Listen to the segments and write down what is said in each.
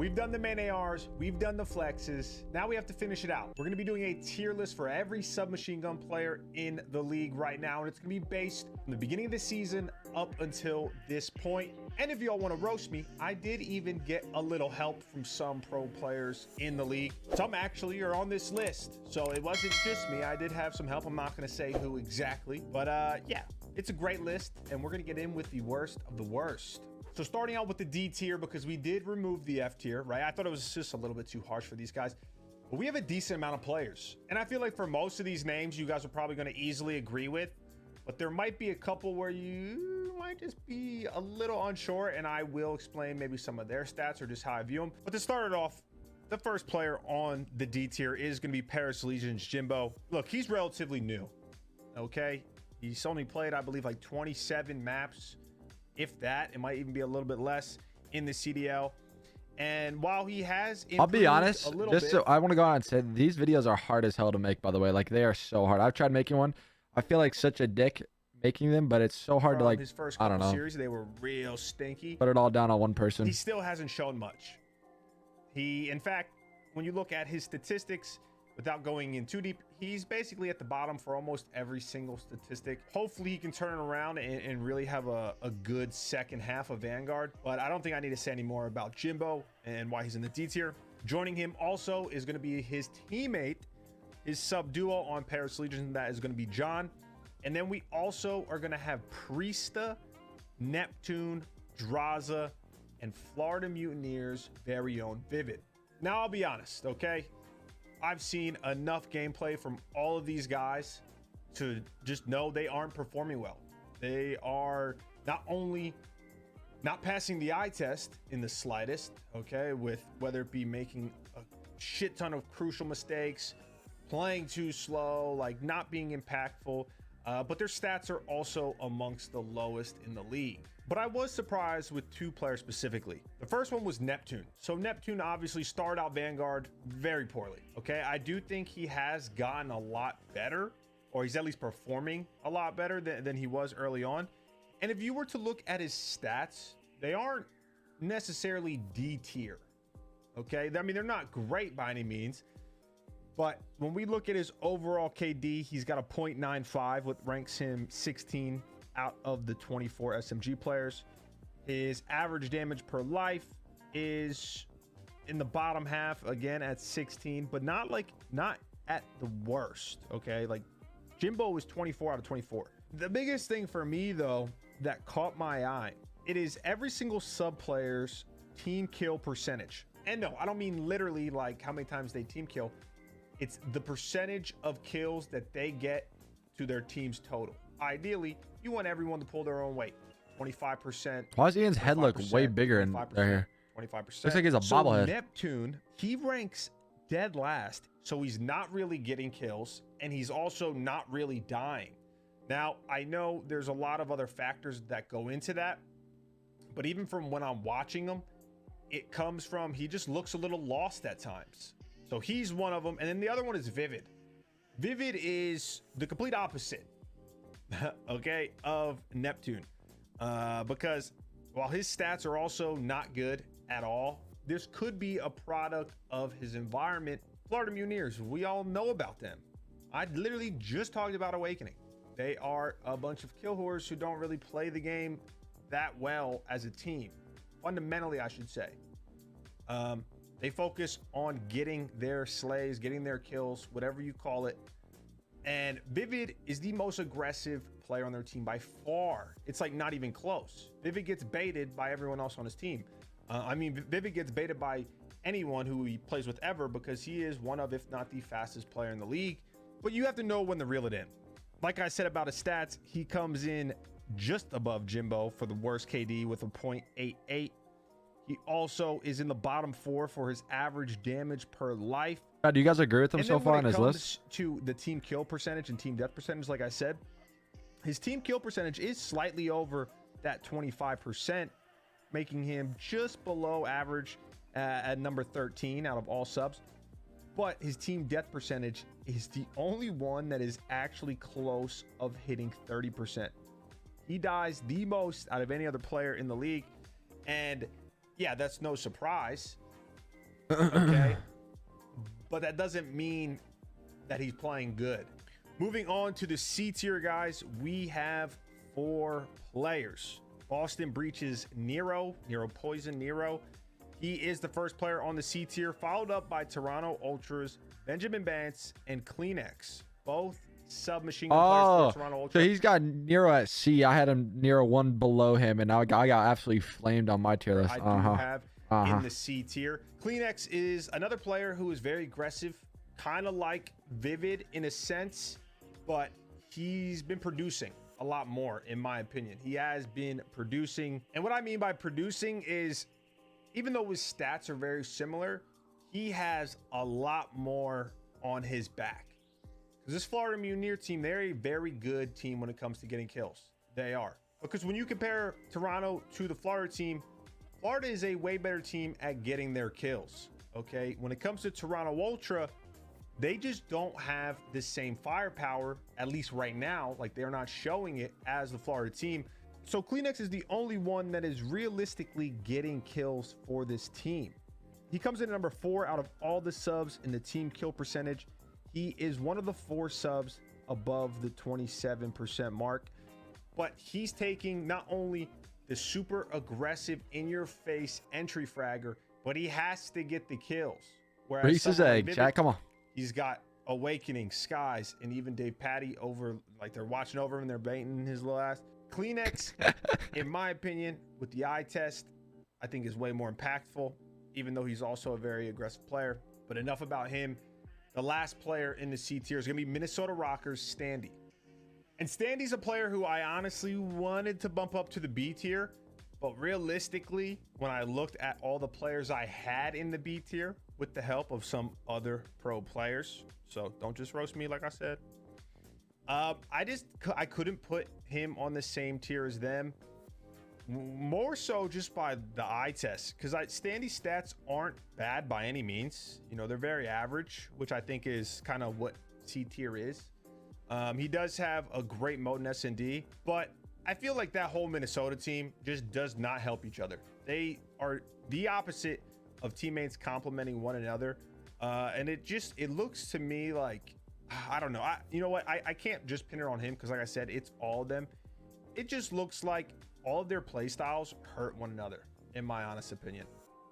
we've done the main ARs, we've done the flexes. Now we have to finish it out. We're going to be doing a tier list for every submachine gun player in the league right now, and it's going to be based from the beginning of the season up until this point. And if y'all want to roast me, I did even get a little help from some pro players in the league. Some actually are on this list, so it wasn't just me. I did have some help. I'm not going to say who exactly, but yeah, it's a great list, and we're going to get in with the worst of the worst. So starting out with the D tier, because we did remove the F tier, right? I thought it was just a little bit too harsh for these guys, but we have a decent amount of players. And I feel like for most of these names, you guys are probably going to easily agree with, but there might be a couple where you might just be a little unsure, and I will explain maybe some of their stats or just how I view them. But to start it off, the first player on the D tier is going to be Paris Legion's Jimbo. Look, he's relatively new, okay? He's only played, I believe, like 27 maps. If that, it might even be a little bit less in the CDL. And while he has, I'll be honest, so I want to go on and say these videos are hard as hell to make, by the way. Like, they are so hard. I've tried making one. I feel like such a dick making them, but it's so hard to, like, his first I don't know. series, they were real stinky. Put it all down on one person. He still hasn't shown much. In fact, when you look at his statistics, without going in too deep, he's basically at the bottom for almost every single statistic. Hopefully he can turn it around and really have a good second half of Vanguard. But I don't think I need to say any more about Jimbo and why he's in the D tier. Joining him also is going to be his teammate, his sub duo on Paris Legion. That is going to be John. And then we also are going to have Priesta, Neptune, Draza, and Florida Mutineers' very own Vivid. Now, I'll be honest, okay? I've seen enough gameplay from all of these guys to just know they aren't performing well. They are not only not passing the eye test in the slightest, okay, with whether it be making a shit ton of crucial mistakes, playing too slow, like not being impactful, but their stats are also amongst the lowest in the league. But I was surprised with two players specifically. The first one was Neptune. So Neptune obviously started out Vanguard very poorly, okay? I do think he has gotten a lot better, or he's at least performing a lot better than he was early on. And if you were to look at his stats, they aren't necessarily D tier, okay? I mean, they're not great by any means, but when we look at his overall KD, he's got a 0.95, which ranks him 16 out of the 24 SMG players. His average damage per life is in the bottom half, again at 16, but not at the worst, okay? Like, Jimbo is 24 out of 24. The biggest thing for me, though, that caught my eye, it is every single sub player's team kill percentage. And no, I don't mean literally like how many times they team kill. It's the percentage of kills that they get to their team's total. Ideally, you want everyone to pull their own weight. 25%. Why does Ian's head look way bigger in there? 25%. Looks like he's a bobblehead. Neptune, he ranks dead last, so he's not really getting kills, and he's also not really dying. Now, I know there's a lot of other factors that go into that, but even from when I'm watching him, it comes from he just looks a little lost at times. So he's one of them, and then the other one is Vivid. Vivid is the complete opposite, okay, of Neptune, because while his stats are also not good at all, this could be a product of his environment. Florida Mutineers, we all know about them. I literally just talked about Awakening. They are a bunch of kill whores who don't really play the game that well as a team, fundamentally, I should say. They focus on getting their slays, getting their kills, whatever you call it. And Vivid is the most aggressive player on their team by far. It's like not even close. Vivid gets baited by everyone else on his team. I mean, Vivid gets baited by anyone who he plays with ever, because he is one of, if not the fastest player in the league. But you have to know when to reel it in. Like I said about his stats, he comes in just above Jimbo for the worst KD with a 0.88. He also is in the bottom 4 for his average damage per life. Do you guys agree with him so far on his list? To the team kill percentage and team death percentage, like I said, his team kill percentage is slightly over that 25%, making him just below average at number 13 out of all subs. But his team death percentage is the only one that is actually close of hitting 30%. He dies the most out of any other player in the league. And yeah, that's no surprise. Okay. But that doesn't mean that he's playing good. Moving on to the C tier, guys, we have 4 players. Boston Breach's Nero Poison Nero. He is the first player on the C tier, followed up by Toronto Ultras, Benjamin Bance, and Kleenex. Both submachine gun players for Toronto Ultra. So he's got Nero at C. I had him Nero 1 below him, and now I got absolutely flamed on my tier list. I do have in the C tier. Kleenex is another player who is very aggressive, kind of like Vivid in a sense, but he's been producing a lot more, in my opinion. He has been producing, and what I mean by producing is, even though his stats are very similar, he has a lot more on his back. Because this Florida Mutineer team, they're a very good team when it comes to getting kills. They are. Because when you compare Toronto to the Florida team, Florida is a way better team at getting their kills. Okay, when it comes to Toronto Ultra, they just don't have the same firepower, at least right now. Like, they're not showing it as the Florida team. So Kleenex is the only one that is realistically getting kills for this team. He comes in at number 4 out of all the subs in the team kill percentage. He is one of the 4 subs above the 27% mark, but he's taking not only the super aggressive in your face entry fragger, but he has to get the kills. Whereas Reese's egg, Jack, come on. He's got Awakening, Skies, and even Dave Patty over, like, they're watching over him and they're baiting his little ass. Kleenex, in my opinion, with the eye test, I think is way more impactful, even though he's also a very aggressive player. But enough about him. The last player in the C tier is going to be Minnesota Rockers, Standy. And Standy's a player who I honestly wanted to bump up to the B tier, but realistically, when I looked at all the players I had in the B tier with the help of some other pro players, so don't just roast me like I said, I couldn't put him on the same tier as them, more so just by the eye test, because Standy's stats aren't bad by any means. You know, they're very average, which I think is kind of what C tier is. He does have a great mode in S&D, but I feel like that whole Minnesota team just does not help each other. They are the opposite of teammates complementing one another, and it looks to me like, I don't know. You know what? I can't just pin it on him because, like I said, it's all of them. It just looks like all of their play styles hurt one another, in my honest opinion.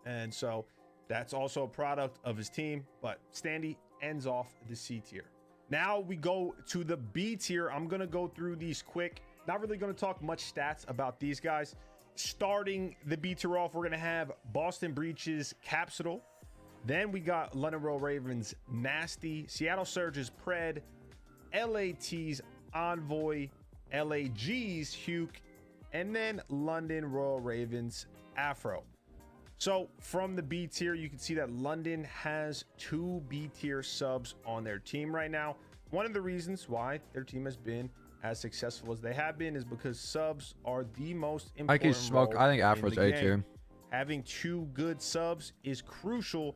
And so that's also a product of his team. But Standy ends off the C tier. Now we go to the B tier. I'm going to go through these quick. Not really going to talk much stats about these guys. Starting the B tier off, we're going to have Boston Breach's Capsule. Then we got London Royal Ravens Nasty, Seattle Surge's Pred, LAT's Envoy, LAG's Huke, and then London Royal Ravens Afro. So from the B tier, you can see that London has 2 B tier subs on their team right now. One of the reasons why their team has been as successful as they have been is because subs are the most important. I think Afro's A tier. Having 2 good subs is crucial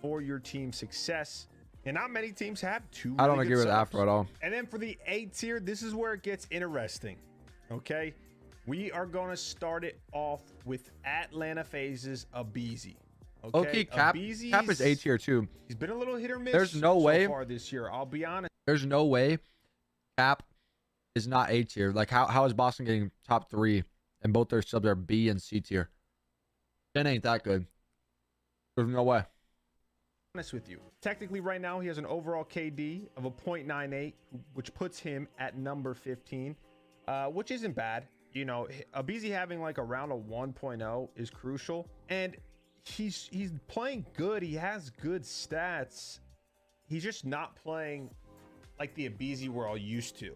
for your team's success, and not many teams have 2 I don't agree with Afro at all. And then for the A tier, this is where it gets interesting. Okay, we are going to start it off with Atlanta Phases Abizi. Okay, Cap is A tier too. He's been a little hit or miss. There's no way so far this year, I'll be honest. There's no way Cap is not A tier. Like, how is Boston getting top 3 and both their subs are B and C tier? It ain't that good. There's no way. Honest with you, technically right now he has an overall KD of a 0.98, which puts him at number 15, which isn't bad. You know, Abizi having like around a 1.0 is crucial, and he's playing good. He has good stats. He's just not playing like the Abizi we're all used to.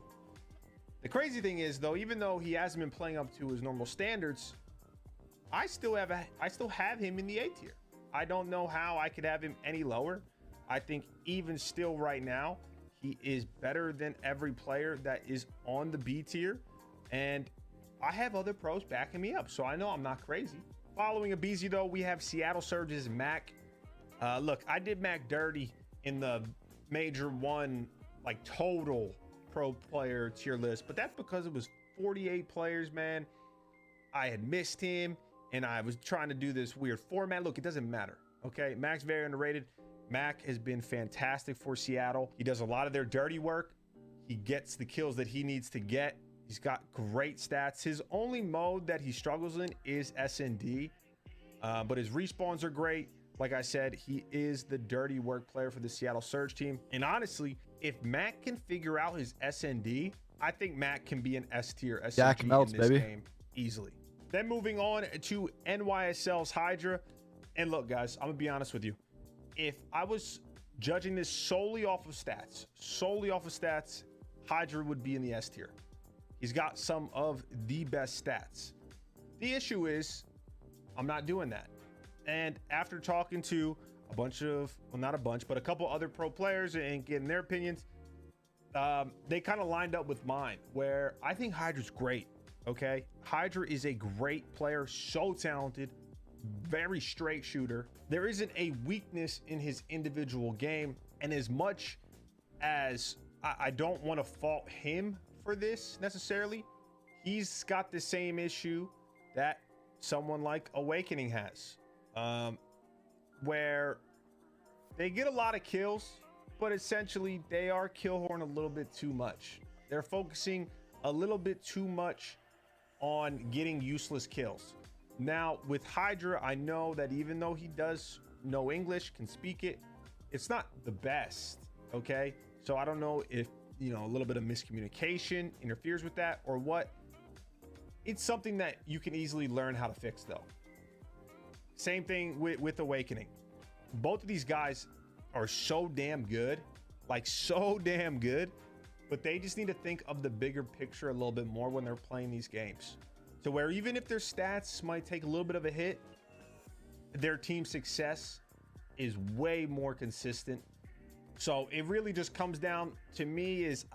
The crazy thing is, though, even though he hasn't been playing up to his normal standards, I still have him in the A tier. I don't know how I could have him any lower. I think even still right now, he is better than every player that is on the B tier. And I have other pros backing me up, so I know I'm not crazy. Following Abizi, though, we have Seattle Surge's Mac. Look, I did Mac dirty in the Major 1, like, total pro player tier list, but that's because it was 48 players, man. I had missed him, and I was trying to do this weird format. Look, it doesn't matter. Okay, Mac's very underrated. Mac has been fantastic for Seattle. He does a lot of their dirty work. He gets the kills that he needs to get. He's got great stats. His only mode that he struggles in is SND, but his respawns are great. Like I said, he is the dirty work player for the Seattle Surge team. And honestly, if Mac can figure out his SND, I think Mac can be an S tier SMG melts, in this baby. game easily. Then moving on to NYSL's Hydra. And look, guys, I'm gonna be honest with you. If I was judging this solely off of stats, Hydra would be in the S tier. He's got some of the best stats. The issue is I'm not doing that. And after talking to a bunch of, well, not a bunch, but a couple other pro players and getting their opinions, they kind of lined up with mine, where I think Hydra's great. Okay, Hydra is a great player, so talented, very straight shooter. There isn't a weakness in his individual game, and as much as I don't want to fault him for this necessarily, he's got the same issue that someone like Awakening has, where they get a lot of kills, but essentially they are kill horn a little bit too much. They're focusing a little bit too much on getting useless kills. Now with Hydra, I know that even though he does know English, can speak it, it's not the best. Okay, so I don't know if, you know, a little bit of miscommunication interferes with that or what. It's something that you can easily learn how to fix though. Same thing with Awakening. Both of these guys are so damn good, like so damn good, but they just need to think of the bigger picture a little bit more when they're playing these games. To where even if their stats might take a little bit of a hit, their team success is way more consistent. So it really just comes down to me is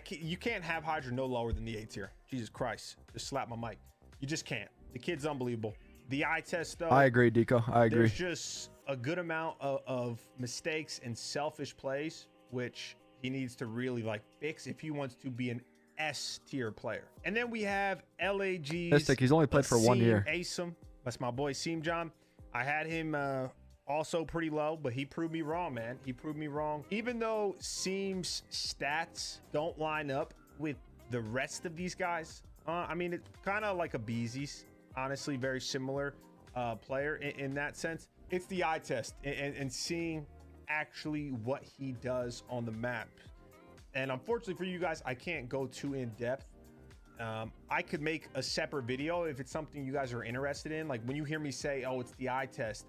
you can't have Hydra no lower than the A tier. Jesus Christ, just slap my mic. You just can't. The kid's unbelievable. The eye test though, I agree, Deco. I agree. There's just a good amount of mistakes and selfish plays, which he needs to really like fix if he wants to be an S tier player. And then we have LAG's Mystic, he's only played for 1 year. Asim. That's my boy Seam John. I had him also pretty low, but he proved me wrong, man. He proved me wrong. Even though Seam's stats don't line up with the rest of these guys, I mean, it's kind of like a Beezy's, honestly, very similar player in that sense. It's the eye test and seeing actually what he does on the map. And unfortunately for you guys, I can't go too in depth. I could make a separate video if it's something you guys are interested in. Like when you hear me say, oh, it's the eye test,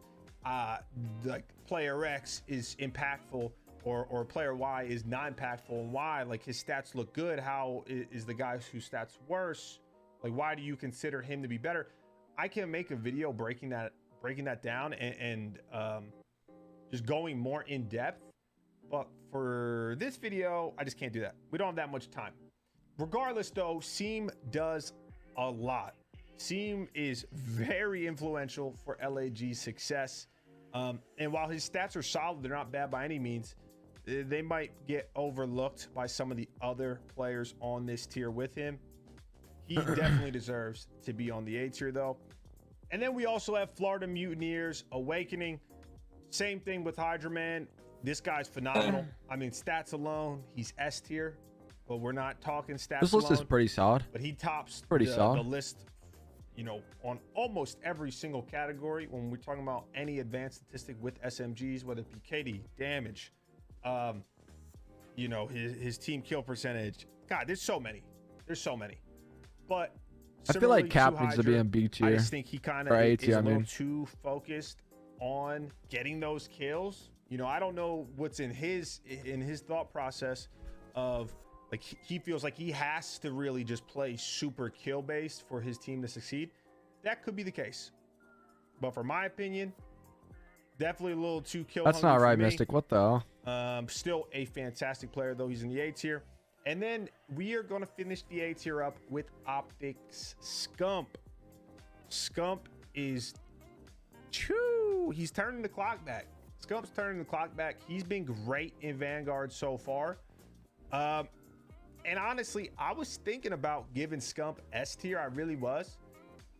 like player X is impactful or player Y is not impactful, and why, like his stats look good, how is the guy whose stats worse? Like, why do you consider him to be better? I can make a video breaking that down and just going more in depth. But for this video, I just can't do that. We don't have that much time. Regardless though, Seam does a lot. Seam is very influential for LAG's success. And while his stats are solid, they're not bad by any means. They might get overlooked by some of the other players on this tier with him. He definitely deserves to be on the A tier though. And then we also have Florida Mutineers Awakening. Same thing with Hydra Man. This guy's phenomenal. I mean, stats alone, he's S tier, but we're not talking stats This list alone, is pretty solid. but he tops solid. the list, you know, on almost every single category when we're talking about any advanced statistic with SMGs, whether it be KD, damage, you know, his team kill percentage. God, there's so many. But I feel like similarly Cap needs to be Hydra, in B tier. I just think he kind Or of A is tier, a I little mean. too focused on getting those kills. You know, I don't know what's in his thought process of like he feels like he has to really just play super kill based for his team to succeed. That could be the case, but for my opinion, definitely a little too kill. That's not right, Mystic. What the hell? Still a fantastic player though. He's in the A tier. And then we are going to finish the A tier up with Optics Scump. Scump is he's turning the clock back. Scump's turning the clock back. He's been great in Vanguard so far. And honestly, I was thinking about giving Scump S tier. I really was.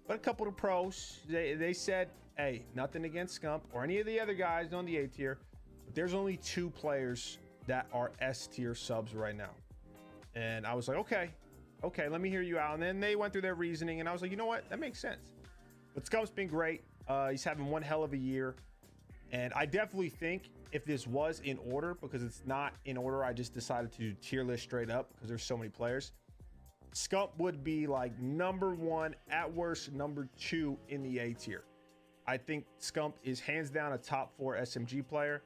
But a couple of pros, they said hey, nothing against Scump or any of the other guys on the A tier, but there's only 2 players that are S tier subs right now. And I was like, okay, let me hear you out. And then they went through their reasoning, and I was like, you know what? That makes sense. But Scump's been great. He's having one hell of a year. And I definitely think if this was in order, because it's not in order, I just decided to tier list straight up because there's so many players. Scump would be like number 1, at worst number 2 in the A tier. I think Scump is hands down a top 4 SMG player,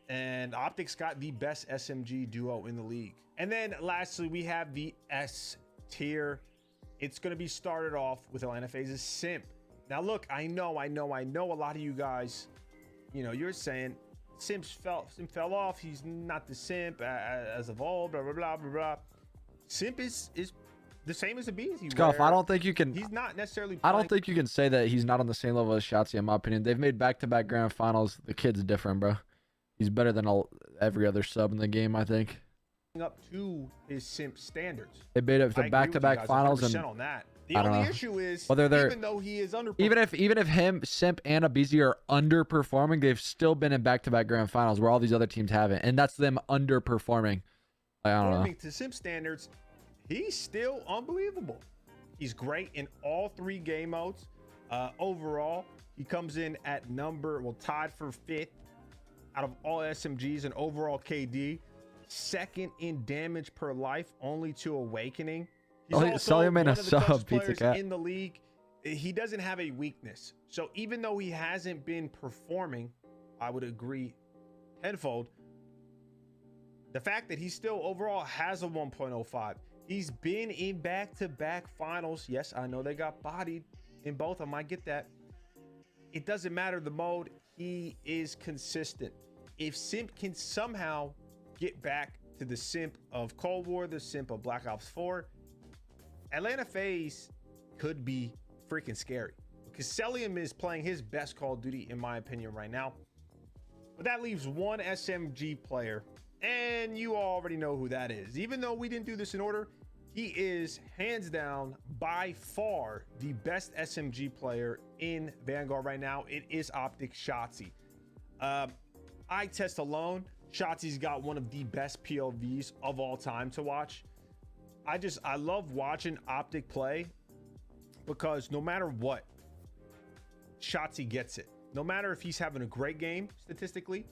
and Optic's got the best SMG duo in the league. And then lastly, we have the S tier. It's going to be started off with Atlanta FaZe's Simp. Now look, I know a lot of you guys, you know, you're saying Simp fell off. He's not the Simp as of old, blah, blah, blah, blah, blah. Simp is the same as a Beezy. Scuff, I don't think you can. He's not necessarily. I don't think you can say that he's not on the same level as Shotzzy, in my opinion. They've made back-to-back grand finals. The kid's different, bro. He's better than every other sub in the game, I think. Up to his Simp standards. They made it to back-to-back finals, and on that. The I don't only know. issue is whether they're, even though he is underperforming, even if him, Simp, and a Beezy are underperforming, they've still been in back-to-back grand finals where all these other teams haven't, and that's them underperforming. I don't know. To Simp standards, he's still unbelievable. He's great in all 3 game modes. Overall, he comes in at tied for 5th out of all SMGs and overall KD, 2nd in damage per life, only to Awakening. He's also one of the toughest players in the league. He doesn't have a weakness. So even though he hasn't been performing, I would agree tenfold. The fact that he still overall has a 1.05. He's been in back-to-back finals. Yes, I know they got bodied in both. I might get that. It doesn't matter the mode. He is consistent. If Simp can somehow get back to the Simp of Cold War, the Simp of Black Ops 4, Atlanta FaZe could be freaking scary, because Celium is playing his best Call of Duty, in my opinion, right now. But that leaves one SMG player, and you already know who that is. Even though we didn't do this in order, he is hands down by far the best SMG player in Vanguard right now. It is Optic Shotzzy. Eye test alone, Shotzi's got one of the best POVs of all time to watch. I love watching Optic play, because no matter what, Shotzzy gets it. No matter if he's having a great game statistically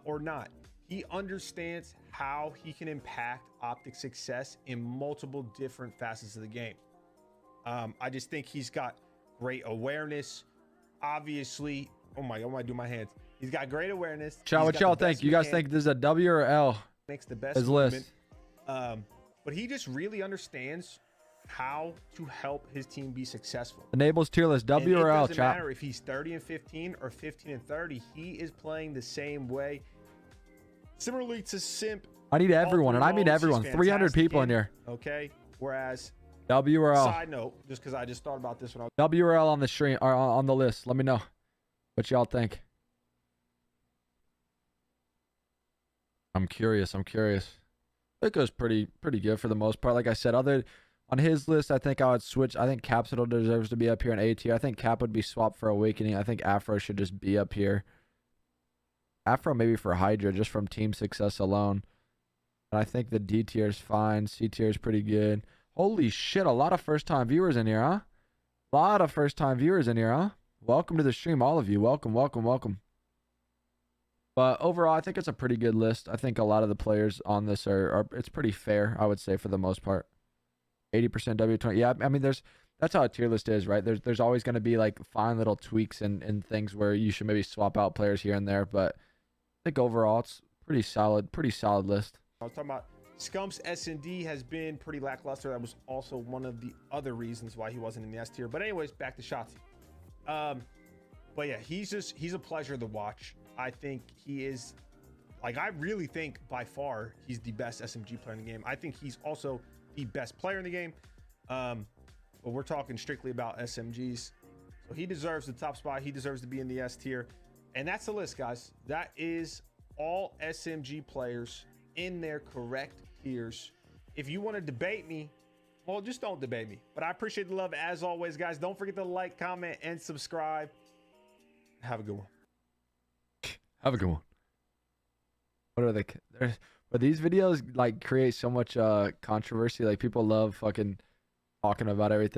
or not, he understands how he can impact Optic's success in multiple different facets of the game. I just think he's got great awareness. Obviously, oh my, do my hands. He's got great awareness. What y'all think? You guys think this is a W or L? Makes the best his list. But he just really understands how to help his team be successful. Enables tier list, W or L, chat. It doesn't matter if he's 30-15 or 15-30. He is playing the same way. Similarly to Simp. I need everyone, and I mean everyone. 300 people in here. Okay. Whereas W or L. Side note, just because I just thought about this one. W or L on the stream or on the list. Let me know what y'all think. I'm curious. It goes pretty good for the most part. Like I said, on his list, I think I would switch. I think Capsule deserves to be up here in A tier. I think Cap would be swapped for Awakening. I think Afro should just be up here. Afro maybe for Hydra, just from team success alone. And I think the D tier is fine. C tier is pretty good. Holy shit, a lot of first-time viewers in here, huh? Welcome to the stream, all of you. Welcome. But overall, I think it's a pretty good list. I think a lot of the players on this are it's pretty fair, I would say, for the most part. 80% W20. Yeah, I mean, that's how a tier list is, right? There's always going to be like fine little tweaks and things where you should maybe swap out players here and there. But I think overall, it's pretty solid list. I was talking about Scump's S&D has been pretty lackluster. That was also one of the other reasons why he wasn't in the S tier. But anyways, back to Shotzzy. But yeah, he's a pleasure to watch. I think he is, like, I really think by far he's the best SMG player in the game. I think he's also the best player in the game. But we're talking strictly about SMGs. So he deserves the top spot. He deserves to be in the S tier. And that's the list, guys. That is all SMG players in their correct tiers. If you want to debate me, well, just don't debate me. But I appreciate the love as always, guys. Don't forget to like, comment, and subscribe. Have a good one. Have a good one. What are they? But these videos like create so much controversy. Like people love fucking talking about everything.